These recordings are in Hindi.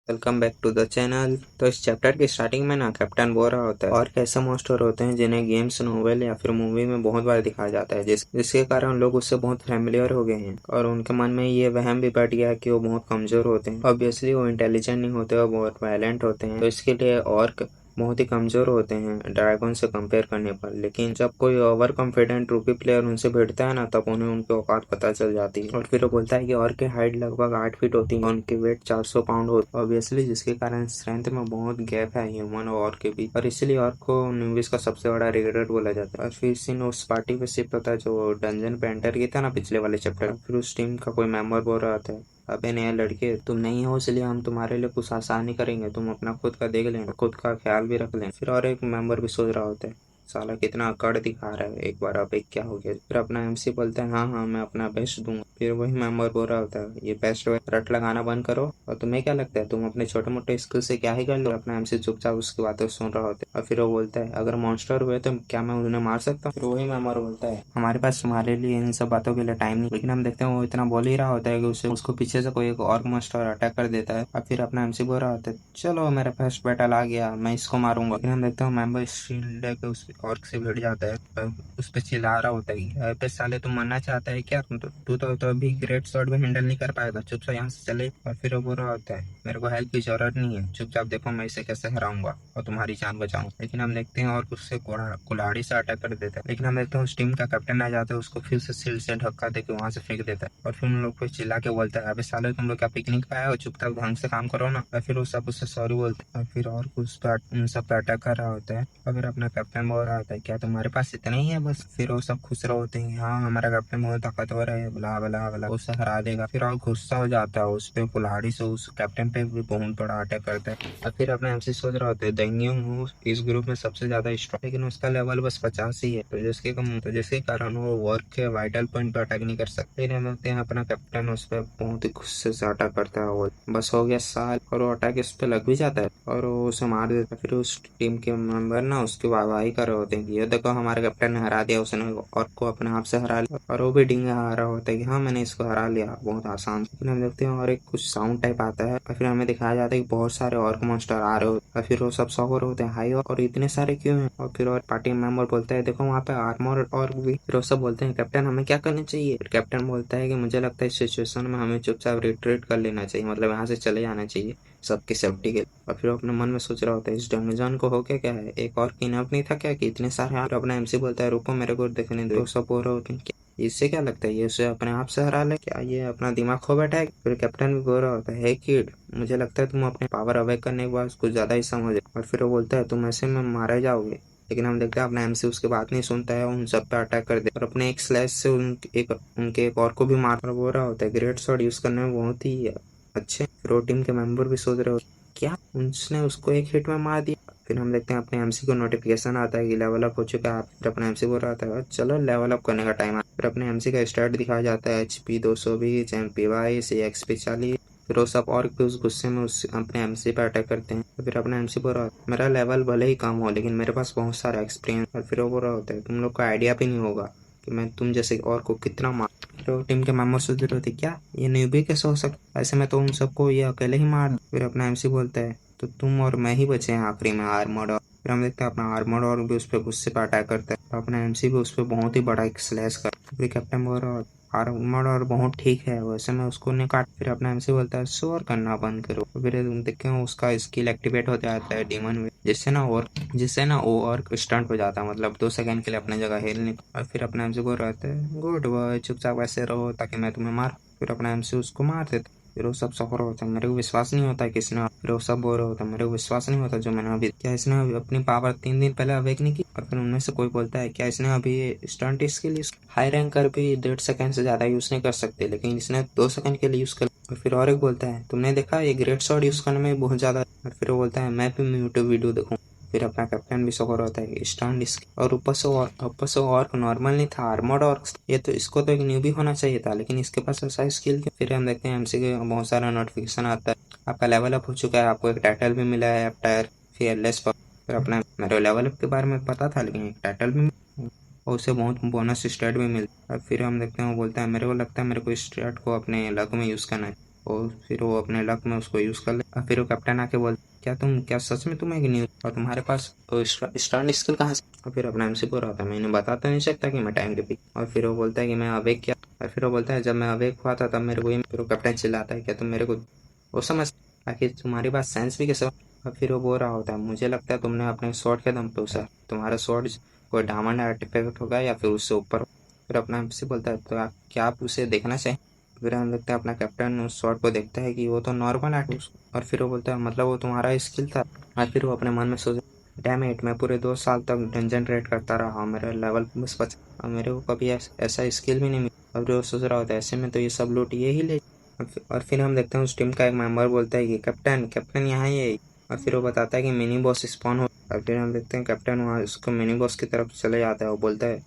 Welcome back to the channel. तो इस चैप्टर की स्टार्टिंग में ना कैप्टन बोल रहा होता है और कैसे मॉन्स्टर होते हैं जिन्हें गेम्स, नोवेल या फिर मूवी में बहुत बार दिखाया जाता है, जिसके कारण लोग उससे बहुत फैमिलियर हो गए हैं और उनके मन में ये वहम भी बैठ गया है कि वो बहुत कमजोर होते हैं। ऑब्वियसली वो इंटेलिजेंट नहीं होते और बहुत वायलेंट होते हैं, तो इसके लिए ऑर्क बहुत ही कमजोर होते हैं ड्रैगन से कंपेयर करने पर। लेकिन जब कोई ओवर कॉन्फिडेंट रूपी प्लेयर उनसे भिड़ता है ना, तब उन्हें उनकी औकात पता चल जाती है। और फिर वो बोलता है कि ऑर्क की हाइट लगभग 8 फीट होती है, उनकी वेट 400 पाउंड होती है ऑब्वियसली, जिसके कारण स्ट्रेंथ में बहुत गैप है ह्यूमन और ऑर्क के बीच, और इसलिए ऑर्क को न्यूबीज का सबसे बड़ा रिग्रेट बोला जाता है। और फिर सीन उस पार्टी पे शिफ्ट होता है जो डंजन पे एंटर किया था ना पिछले वाले चैप्टर। फिर उस टीम का कोई मेंबर बोल रहा था, अबे नया लड़के तुम नहीं हो इसलिए हम तुम्हारे लिए कुछ आसानी करेंगे, तुम अपना खुद का देख लेना, खुद का ख्याल भी रख लेना। फिर और एक मेंबर भी सोच रहा होता है, साला कितना अकड़ दिखा रहा है, एक बार अब एक क्या हो गया। फिर अपना एमसी बोलता है, हाँ हाँ मैं अपना बेस्ट दूंगा। फिर वही मेंबर बोल रहा होता है, ये बेस्ट रट लगाना बंद करो, और तुम्हें क्या लगता है तुम अपने छोटे मोटे स्किल से क्या ही कर लो। अपना एमसी चुपचाप उसकी बातें सुन रहा होता है और फिर वो बोलता है, अगर मॉन्स्टर हुए तो क्या मैं उन्हें मार सकता हूँ। फिर वही मेंबर बोलता है, हमारे पास तुम्हारे लिए इन सब बातों के लिए टाइम नहीं। लेकिन हम देखते हैं वो इतना बोल ही रहा होता है कि उसे उसको पीछे से कोई एक और मॉन्स्टर अटैक कर देता है और फिर अपना एमसी बोल रहा होता है, चलो मेरा फर्स्ट बैटल आ गया, मैं इसको मारूंगा। लेकिन हम देखते हैं मेंबर शील्ड लेके उस ऑर्क से भिड़ जाता है और उस पे चिल्ला रहा होता है, अबे साले तुम मरना चाहता है क्या, तू तो अभी ग्रेट स्वॉर्ड भी हैंडल नहीं कर पाएगा, चुपचाप यहाँ से चले। और फिर वो बोल रहा होता है, मेरे को हेल्प की जरूरत नहीं है, चुपचाप देखो मैं इसे कैसे हराऊंगा और तुम्हारी जान बचाऊंगा। लेकिन हम देखते हैं और उससे कुल्हाड़ी से अटैक कर देता है। लेकिन हम देखते हैं उस टीम का कैप्टन आ जाता है, उसको फिर से शील्ड से धक्का देके वहां से फेंक देता है और फिर उन लोग को चिल्ला के बोलता है, अबे साले तुम लोग क्या पिकनिक पे आए हो, चुपचाप ढंग से काम करो ना। और फिर वो सब उससे सॉरी बोलते हैं और फिर और उन सब पे अटैक कर रहा होता है और फिर अपना कैप्टन बोल रहा होता है, क्या तुम्हारे पास इतना ही है बस। फिर वो सब खुश रहे होते हैं, हाँ हमारा कैप्टन बहुत ताकतवर है, बला बला बला, उसे हरा देगा। फिर और गुस्सा हो जाता है उस पे, कुल्हाड़ी से उस कैप्टन पे भी बहुत बड़ा अटैक करता है। और फिर अपने एमसी सोच रहा होता है, देंगियोंग इस ग्रुप में सबसे ज्यादा स्ट्रॉन्ग, लेकिन उसका लेवल बस 50 ही है, तो जिसके कारण वो वर्क के वाइटल पॉइंट पे अटैक नहीं कर सकते। फिर हम देखते हैं अपना कैप्टन उस पर बहुत ही गुस्से से अटैक करता है, वो बस हो गया साल, और वो अटैक इस पे लग भी जाता है और वो उसे मार देता है। फिर उस टीम के मेंबर ना उसकी वाहवाही कर रहे होते हैं कि ये देखो हमारे कैप्टन ने हरा दिया, उसने और को अपने आप से हरा लिया, और वो भी डिंगा आ रहा होता है कि हाँ मैंने इसको हरा लिया बहुत आसान। फिर हम देखते हैं और एक कुछ साउंड टाइप आता है और फिर हमें दिखाया जाता है कि बहुत सारे और मॉन्स्टर आ रहे होते हैं और फिर वो सब शॉक होते हैं, हाई और इतने सारे क्यों हैं। और फिर और पार्टी मेंबर बोलता है, देखो वहाँ पे आर्मर और भी। फिर वो सब बोलते हैं, कैप्टन हमें क्या करना चाहिए। फिर कैप्टन बोलता है कि मुझे लगता है इस सिचुएशन में हमें चुपचाप रिट्रीट कर लेना चाहिए, मतलब यहाँ से चले जाना चाहिए सबकी सेफ्टी के लिए। और फिर वो अपने मन में सोच रहा होता है, इस डंजन को हो क्या है, एक और किनअप नहीं था क्या कि इतने सारे। फिर अपना एमसी बोलता है, रुको मेरे को देखने दो। सब बोल रहे होते हैं, इससे क्या लगता है ये उसे अपने आप से हरा ले, क्या ये अपना दिमाग खो बैठा है। फिर कैप्टन भी बोल रहा होता है, किड मुझे लगता है तुम अपने पावर अवेक करने के बाद कुछ ज्यादा ही समझ। और फिर वो बोलता है, तुम ऐसे में मारे जाओगे। लेकिन हम देखते हैं अपना एमसी उसकी बात नहीं सुनता है, उन सब पे अटैक कर दे और अपने एक स्लैश से उनके एक और को भी मार बोल रहा होता है, ग्रेट शॉट यूज करने में बहुत ही अच्छे। फिर वो टीम के मेंबर भी सोच रहे हो, क्या उसने उसको एक हिट में मार दिया। फिर हम देखते हैं अपने एमसी को नोटिफिकेशन आता है कि लेवल अप हो चुका है। फिर अपने एमसी को आता है, चलो लेवल अप करने का टाइम है। फिर अपने एमसी का स्टार्ट दिखाया जाता है, HP 220, MP 22, XP 40। फिर वो सब और भी उस गुस्से में उस अपने एमसी पे अटैक करते हैं। तो फिर अपने एमसी बोल रहा है, मेरा लेवल भले ही कम हो लेकिन मेरे पास बहुत सारा एक्सपीरियंस। और फिर वो बोल रहा होता है, तुम लोग को आइडिया भी नहीं होगा कि मैं तुम जैसे और को कितना मार। फिर वो टीम के मेंबर सोच रहे होते, क्या ये न्यूबी कैसे हो सकता, ऐसे में तो उन सबको ये अकेले ही मार। फिर अपना एमसी बोलता है, तो तुम और मैं ही बचे हैं आखिरी में आर्मर्ड। और फिर हम देखते हैं अपना आर्मर्ड और भी उस पर गुस्से पर अटैक करता है, तो अपना एमसी भी उस पर बहुत ही बड़ा एक स्लैश कर। फिर कैप्टन बोल रहा है, आर्मर्ड और बहुत ठीक है, वैसे मैं उसको नहीं काट। फिर अपना एमसी बोलता है, शोर करना बंद करो। फिर देखते हैं उसका स्किल एक्टिवेट हो जाता है डीमन में, जिससे ना वो और स्टंट हो जाता है, मतलब 2 सेकंड के लिए अपने जगह हिल नहीं। और फिर अपना एमसी बोल रहा है, गुड बॉय चुपचाप ऐसे रहो ताकि मैं तुम्हें मार। फिर अपना एमसी उसको मार देता। फिर वो सब सफर होता है, मेरे को विश्वास नहीं होता किसने। फिर वो सब बोल रहा होता है, मेरे को विश्वास नहीं होता जो मैंने अभी, क्या इसने अपनी पावर 3 दिन पहले अवेक नहीं की। और फिर उनमें से कोई बोलता है, क्या इसने अभी स्टंट इसके लिए हाई रैंकर भी 1.5 सेकंड से ज्यादा यूज नहीं कर सकते, लेकिन इसने 2 सेकंड के लिए यूज कर। और फिर और एक बोलता है, तुमने देखा ये ग्रेट शॉट यूज करने में बहुत ज्यादा। और फिर वो बोलता है, मैं भी यूट्यूब वीडियो देखूँ। फिर अपना कैप्टन भी सफर होता है स्टंट इसके, और ऊपर से और नॉर्मल नहीं था, आर्मर्ड। और ये तो इसको तो एक न्यूबी होना चाहिए था, लेकिन इसके पास ऐसा स्किल क्यों। फिर हम देखते हैं एमसी के बहुत सारा नोटिफिकेशन आता है, आपका लेवल अप हो चुका है, आपको एक टाइटल भी मिला है टायर फियरलेस पर। फिर अपना मेरे लेवल अप के बारे में पता था, लेकिन एक टाइटल भी और उसे बहुत बोनस स्टेट भी मिलता है। फिर हम देखते हैं वो बोलता है, मेरे को लगता है मेरे को इस स्टेट को अपने लक में यूज करना है। और फिर वो अपने लक में उसको यूज कर ले। और फिर वो कैप्टन आके बोल, क्या सच में तुम एक न्यूज और तुम्हारे पास स्टंट स्किल कहाँ से? और फिर अपना एमसी बोल रहा था, मैंने बता तो नहीं सकता कि मैं टाइम रिपीट। और फिर वो बोलता है कि मैं अवेक किया। और फिर वो बोलता है जब मैं अवेक हुआ था तब मेरे को फिर वो कैप्टन चिल्लाता है, क्या तुम मेरे को वो समझ, आखिर तुम्हारी बात सेंस भी कैसे? और फिर वो बोल रहा होता है, मुझे लगता है तुमने अपने स्वॉर्ड के दम पे उसे, तुम्हारा स्वॉर्ड कोई डायमंड आर्टिफैक्ट होगा या फिर उससे ऊपर। फिर अपना एमसी बोलता है, तो आप उसे देखना चाहिए? फिर हम देखते हैं अपना कैप्टन उस शॉट को देखता है कि वो तो नॉर्मल है। और फिर वो बोलता है मतलब वो तुम्हारा स्किल था? और फिर वो अपने मन में सोच, डैम इट, मैं पूरे 2 साल तक डंजन रेड करता रहा, मेरा लेवल बस 50 और मेरे को कभी ऐसा स्किल भी नहीं मिला। और वो सोच रहा होता है ऐसे में तो ये सब लूट ये ही ले। और फिर हम देखते हैं उस टीम का एक मेंबर बोलता है कि कैप्टन कैप्टन यहाँ ही है। और फिर वो बताता है कि मिनी बॉस स्पॉन हो। और फिर हम देखते हैं कैप्टन वहाँ उसको मिनी बॉस की तरफ चले जाता है। वो बोलता है,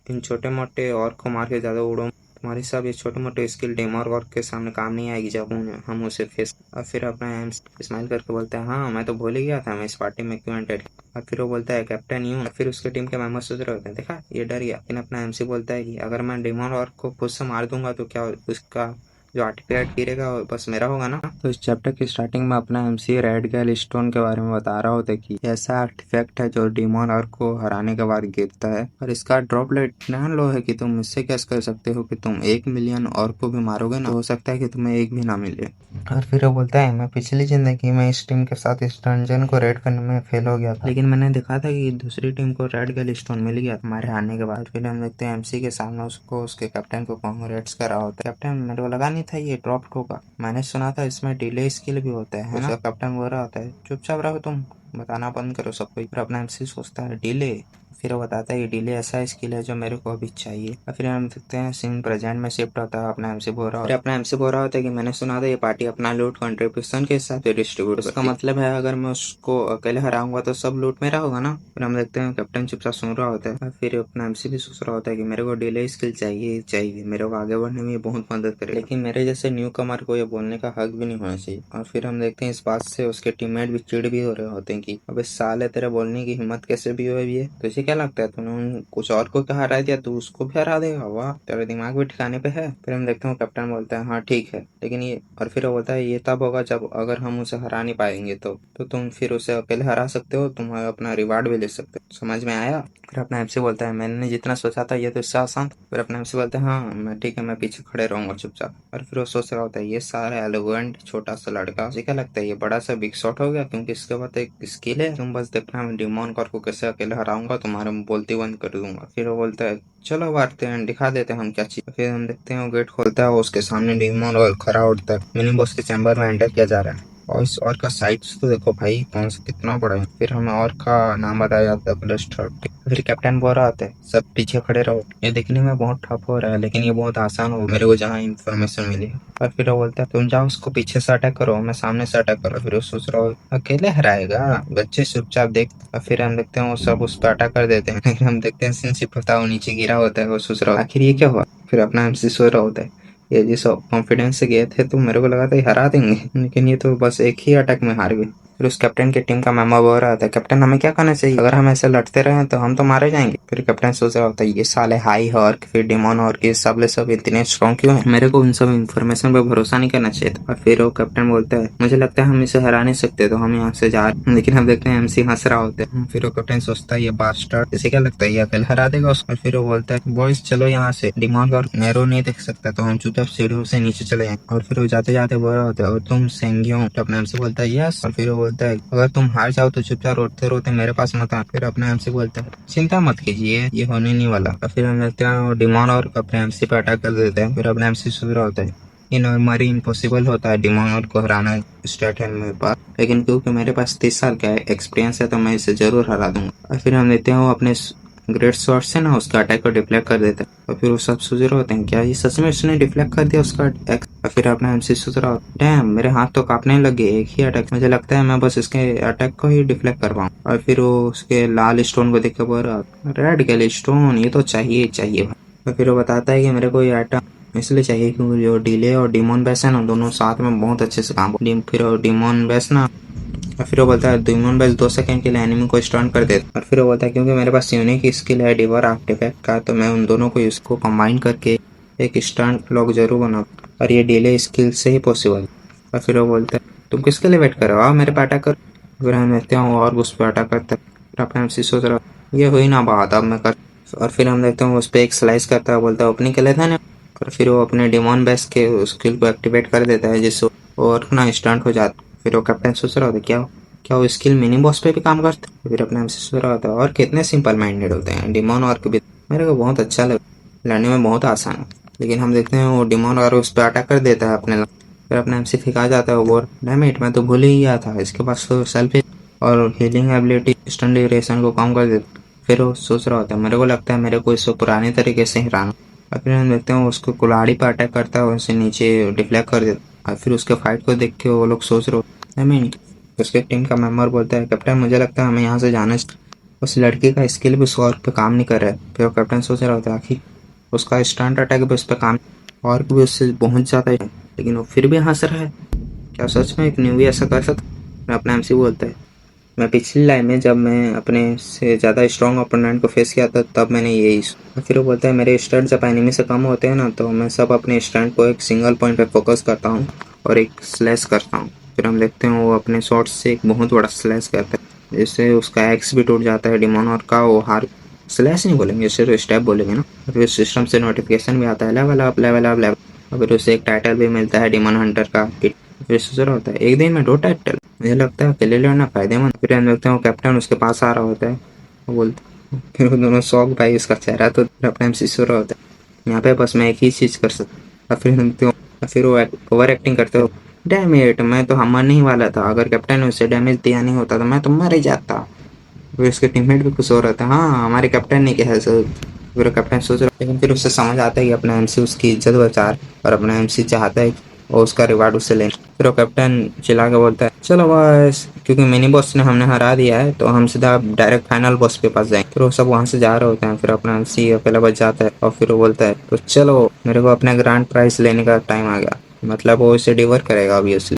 इन छोटे मोटे और को मार के ज्यादा उड़ो, तुम्हारी सब ये छोटे मोटे स्किल डेमर और के सामने काम नहीं आएगी जब हम उसे फेस। और फिर अपना एम स्माइल करके बोलता है, हाँ मैं तो भूल ही गया था मैं इस पार्टी में क्यों एंटर। और फिर वो बोलता है कैप्टन यूं। और फिर उसके टीम के मेंबर सोच रहे होते हैं, देखा ये डर गया। लेकिन अपना एमसी बोलता है कि अगर मैं डेमर और को खुद से मार दूंगा तो क्या उसका जो आर्टिफैक्ट गिरेगा वो बस मेरा होगा ना। तो इस चैप्टर की स्टार्टिंग में अपना एमसी रेड गैल स्टोन के बारे में बता रहा होता है कि ऐसा आर्टिफैक्ट है जो डिमोन आर्क को हराने के बाद गिरता है और इसका ड्रॉप रेट इतना लो है कि तुम इससे कैसे कर सकते हो कि तुम 1 मिलियन और को भी मारोगे ना, तो हो सकता है कि तुम्हें एक भी ना मिले। और फिर वो बोलता है, मैं पिछली जिंदगी में इस टीम के साथ इस डंजन को रेड करने में फेल हो गया था, लेकिन मैंने देखा था कि दूसरी टीम को रेड गैल स्टोन मिल गया हमारे आने के बाद। फिर हम देखते हैं एमसी के सामने उसको उसके कैप्टन को कांग्रेट्स कर रहा होता है। कैप्टन मेरे को लगा नहीं था ये ड्रॉप होगा, मैंने सुना था इसमें डिले स्किल भी होता है ना? कैप्टन बोल रहा होता है, चुपचाप रहो तुम, बताना बंद करो सबको। फिर अपना एमसी सोचता है डिले, फिर वो बताता है कि डिले ऐसा स्किल है जो मेरे को अभी चाहिए। और फिर हम देखते हैं सीन प्रेजेंट में शिफ्ट होता है। अपना एमसी बोल रहा होता है कि मैंने सुना था ये पार्टी अपना लूट कंट्रीब्यूशन के हिसाब से डिस्ट्रीब्यूट, उसका मतलब है अगर मैं उसको अकेले हराऊंगा तो सब लूट मेरा होगा ना। फिर हम देखते हैं कैप्टन चुपचाप सुन रहा होता है। और फिर अपना एमसी भी सोच रहा होता है कि मेरे को डिले स्किल चाहिए, मेरे को आगे बढ़ने में बहुत मदद करे, लेकिन मेरे जैसे न्यू कमर को ये बोलने का हक भी नहीं होना चाहिए। और फिर हम देखते हैं इस बात से उसके टीममेट भी चिढ़ भी हो रहे होते हैं कि अबे साले तेरे बोलने की हिम्मत कैसे भी हुई है, तुझे क्या लगता है तूने कुछ और को क्या हरा दिया, तू उसको भी हरा देगा? वाह, तेरा दिमाग भी ठिकाने पे है। फिर हम देखते हैं कैप्टन बोलता है, हाँ ठीक है, लेकिन ये, और फिर वो बोलता है ये तब होगा जब अगर हम उसे हरा नहीं पाएंगे तो तुम फिर उसे अकेले हरा सकते हो, तुम अपना रिवार्ड भी ले सकते हो, समझ में आया? फिर अपना एमसी बोलता है, मैंने जितना सोचा था ये तो इससे आसान। फिर अपना एमसी बोलता है, हाँ मैं ठीक है, मैं पीछे खड़े रहूंगा चुपचाप। और फिर वो सोच रहा होता है ये सारा एलोगेंट छोटा सा लड़का, मुझे क्या लगता है ये बड़ा सा बिग शॉट हो गया, क्योंकि इसके बाद एक स्किल है, तुम बस देखना मैं डिमोन कॉर को कैसे अकेले हराऊंगा, तुम्हारे बोलती बंद कर दूंगा। फिर वो बोलता है चलो मारते हैं, दिखा देते हैं हम क्या चीज। फिर हम देखते हैं वो गेट खोलता है, उसके सामने डिमोन और खड़ा होता है। मिनी बॉस के चैम्बर में एंटर किया जा रहा है। और इस और का साइज तो देखो भाई कौन सा कितना बड़ा है। फिर हमें और का नाम बताया जाता है ब्लस्टर। फिर कैप्टन बोल रहा होता है, सब पीछे खड़े रहो, ये देखने में बहुत टफ हो रहा है लेकिन ये बहुत आसान हो मेरे को जहाँ इन्फॉर्मेशन मिली है। और फिर वो बोलता है तुम जाओ उसको पीछे से अटैक करो, मैं सामने से अटैक करो। फिर वो सोच रहा हो अकेले हराएगा, बच्चे चुपचाप देख। और फिर हम देखते हैं वो सब उस पर अटैक कर देते हैं। लेकिन हम देखते हैं सिंसिप होता है, वो नीचे गिरा होता है। वो सोच रहा हो आखिर ये क्या हुआ। फिर अपना एमसी सो रहा होता है, ये जिस कॉन्फिडेंस से गए थे तो मेरे को लगा था ये हरा देंगे, लेकिन ये तो बस एक ही अटैक में हार गए। फिर उस कैप्टन की टीम का मेंबर बोल रहा था, कैप्टन हमें क्या करना चाहिए, अगर हम ऐसे लड़ते रहे तो हम तो मारे जाएंगे। फिर कैप्टन सोच रहा होता है ये साले हाई हॉर्क फिर डिमोन और ये सब इतने स्ट्रॉन्ग क्यों है, मेरे को उन सब इन्फॉर्मेशन पर भरोसा नहीं करना चाहिए था। और फिर वो कैप्टन बोलता है मुझे लगता है हम इसे हरा नहीं सकते तो हम यहाँ से जा रहे हैं। लेकिन हम देखते हैं एमसी हंस रहा होता है। फिर वो कैप्टन सोचता है ये बास्टर्ड, इसे क्या लगता है ये अकेले हरा देगा उसको। और फिर वो बोलता है बॉयज चलो यहाँ से, डिमोन और नैरो नहीं देख सकता तो हम चुपचाप सीढ़ियों से नीचे चले जाएंगे। और फिर वो जाते जाते बोल रहा होता है और तुम सेंगियो, अपने एमसी बोलता है यस। और फिर वो बोलता है अगर तुम हार जाओ तो चुपचाप रोते रोते मेरे पास मत आना। फिर अपने एमसी बोलता है चिंता मत कीजिए, ये होने नहीं वाला। और फिर हम देखते हैं डिमोन और अपने एमसी पे अटैक कर देते हैं। फिर अपने एमसी सोच रहा होता है ये नॉर्मली इम्पॉसिबल होता है डिमोन और को हराना स्टार्ट है मेरे पास, लेकिन क्योंकि मेरे पास 30 साल का एक्सपीरियंस है तो मैं इसे जरूर हरा दूंगा। और फिर हम देखते हैं वो अपने ग्रेट शॉट से ना उसका अटैक को डिफ्लेक्ट कर देता है। और फिर वो सब सोच रहे होते हैं क्या ये सच में उसने डिफ्लेक्ट कर दिया उसका अटैक। और फिर अपना एमसी सोच रहा डैम मेरे हाथ तो कांपने लगे एक ही अटैक, मुझे लगता है मैं बस इसके अटैक को ही डिफ्लेक्ट कर पाऊँ। और फिर वो उसके लाल स्टोन को देख के बोल रहा रेड गैल स्टोन ये तो चाहिए। और फिर वो बताता है कि मेरे को ये आइटम इसलिए चाहिए क्योंकि जो डिले और डिमोन बेस है ना दोनों साथ में बहुत अच्छे से काम। फिर डिमोन बेस ना, और फिर वो बोलता है डिमोन बेस 2 सेकंड के लिए एनिमी को स्टन कर देता है। और फिर वो बोलता है क्योंकि मेरे पास यूनिक स्किल है डिवर आर्टिफैक्ट का तो मैं उन दोनों को इसको कंबाइन करके एक स्टन ब्लॉक जरूर बनाऊँ। और ये डिले स्किल से ही पॉसिबल। और फिर वो बोलता है तुम किसके लिए वेट कर रहे हो, आओ मेरे पे अटैक करो। फिर हम देखते हैं और उस पर अटैक करता है। फिर अपने एमसी सोच रहा ये हुई ना बात, अब मैं कर। और फिर हम देखते हैं उस पर एक स्लाइस करता है, बोलता है ओपनिंग के लिए था ना। और फिर वो अपने डिमोन बेस के स्किल को एक्टिवेट कर देता है जिससे और ना स्टंट हो जाता। फिर वो कैप्टन सोच रहा होता क्या क्या वो स्किल मिनी बॉस पे भी काम करते हैं। फिर अपने एमसी सोच रहा होता है और कितने सिंपल माइंडेड होते हैं डिमोन और भी। मेरे को बहुत अच्छा लगा, लड़ने में बहुत आसान है। लेकिन हम देखते हैं वो डिमोन और उस पर अटैक कर देता है अपने। फिर अपने एमसी फिका जाता है वो डैमेट मैं तो भूल ही गया था इसके पास तो सेल्फ और हीलिंग एबिलिटी स्टन ड्यूरेशन को कम कर देता। फिर वो सोच रहा होता है मेरे को लगता है मेरे को इसको पुराने तरीके से हराना। और फिर हम देखते हैं उसको कुल्हाड़ी पर अटैक करता है और उसे नीचे डिफ्लेक्ट कर देता। और फिर उसके फाइट को देख के वो लोग सोच रहे होते आई मीन उसके टीम का मेंबर बोलता है कैप्टन मुझे लगता है हमें यहाँ से जाना चाहिए। उस लड़के का स्किल भी उस और पे काम नहीं कर रहा है। फिर वो कैप्टन सोच रहा होता है आखिर उसका स्टंट अटैक भी उस पर काम और भी उससे पहुंच जाता है, लेकिन वो फिर भी हंस रहा है। क्या सच में एक न्यूबी ऐसा कर सकता? अपना एमसी बोलता है मैं पिछली लाइन में जब मैं अपने से ज़्यादा स्ट्रॉन्ग ओपोनेंट को फेस किया था तब मैंने यही। फिर वो बोलता है मेरे स्टंट जब एनिमी से कम होते हैं ना तो मैं सब अपने स्टंट को एक सिंगल पॉइंट पे फोकस करता हूँ और एक स्लैश करता हूँ। फिर हम देखते हैं वो अपने शॉट से एक बहुत बड़ा स्लैश करता है जिससे उसका एक्स भी टूट जाता है डिमोन और का वो हार। स्लैश नहीं बोलेंगे सिर्फ स्टेप बोलेंगे ना। फिर सिस्टम से नोटिफिकेशन भी आता है level up level up level. और फिर उसे एक टाइटल भी मिलता है डिमन हंटर का। फिर सोच रहा होता है एक दिन में 2 टाइटल, मुझे लगता है अकेले लेना फायदेमंद। फिर हम देखते हैं वो कैप्टन उसके पास आ रहा होता है। वो बोलते फिर वो दोनों शौक भाई उसका चेहरा तो अपने में सिसो रहा होता है यहाँ पे बस मैं एक ही चीज़ कर सकता। और फिर हम देखते हो फिर वो ओवर एक्टिंग करते हो डैमेट मैं तो मरने ही वाला था, अगर कैप्टन ने उसे डैमेज दिया नहीं होता तो मैं तो मर ही जाता। फिर उसके टीममेट भी खुश हो रहा था हाँ हमारे कैप्टन ने क्या है सर। फिर कैप्टन सोच रहा लेकिन फिर उसे समझ आता है कि अपना एमसी उसकी इज्जत बचा रहा है और अपना एमसी चाहता है और उसका रिवार्ड उससे लेना। फिर वो कैप्टन चिल्ला के बोलता है चलो बस क्योंकि मिनी बॉस ने हमने हरा दिया है तो हम सीधा डायरेक्ट फाइनल बॉस के पास जाएंगे। फिर वो सब वहाँ से जा रहे होते हैं। फिर अपना एमसी अकेला बच जाता है और फिर वो बोलता है तो चलो मेरे को अपना ग्रैंड प्राइज लेने का टाइम आ गया। मतलब वो इसे डिवर करेगा ऑब्वियसली।